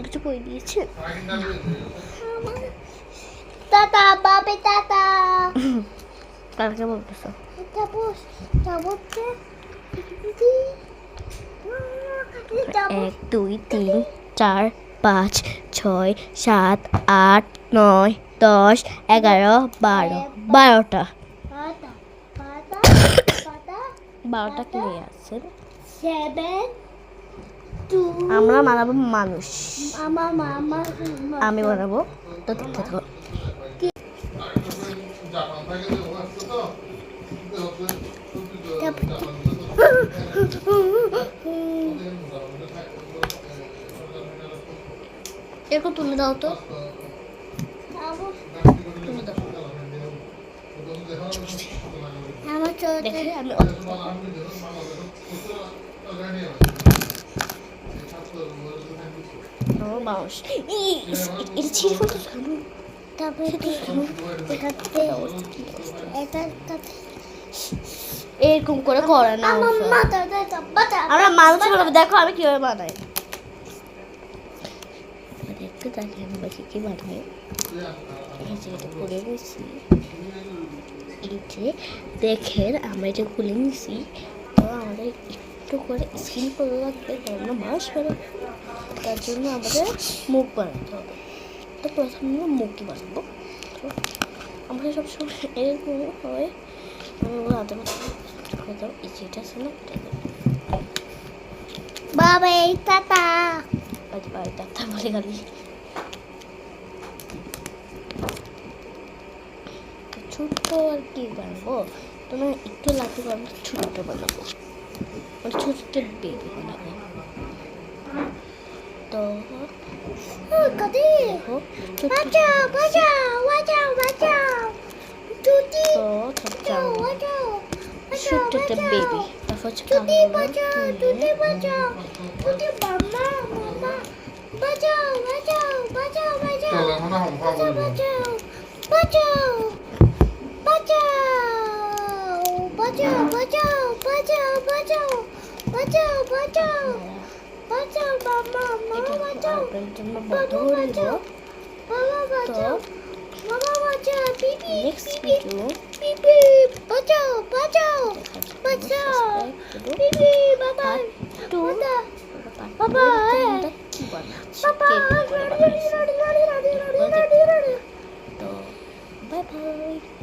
কিছু বই দিয়েছে। টাটা বাবা টাটা। কালকে বলতেছো 1 2 3 4 5 6 7 8 9 10 11 12 12টা 12টা ক্লে আছে। আমরা বানাবো মানুষ। আমি বানাবো তো দেখতে থাকো। এরকম তুলে দাও তো, তুলে দাও। দেখে আমি মানুষ এটা ছিল এরকম করে করে না। আমরা মানুষ বানাবো, দেখো আমি কিভাবে বানাই। দেখতে তাকে আমি বাকি কি বানাই। এই যে এটা করে নিয়েছি, এই যে দেখেন আমরা এটা খুলে নিয়েছি। তো আমাদের একটু করে স্কিন করে রাখতে আমরা মানুষ বানাবো, তার জন্য আমাদের মুখ বানাতে হবে। তো প্রথমে আমরা মুখটি বানাবো। তো আমরা সবসময় এরকম হয়, আমি ওগুলো হাতে করে দাও। এই যেটা আছে না, বাবা এই টাটা বাই টাটা বলে গেলি। ছোট্ট আর কি বানাবো, তোমার একটু লাগতে পারবো। ছোট্ট বানাবো, ছোট্ট বেবি বানাবো। তো ছোট্ট একটা বেবি, তারপর next video bachao bachao bachao bibi baba tu baba baba to bye bye।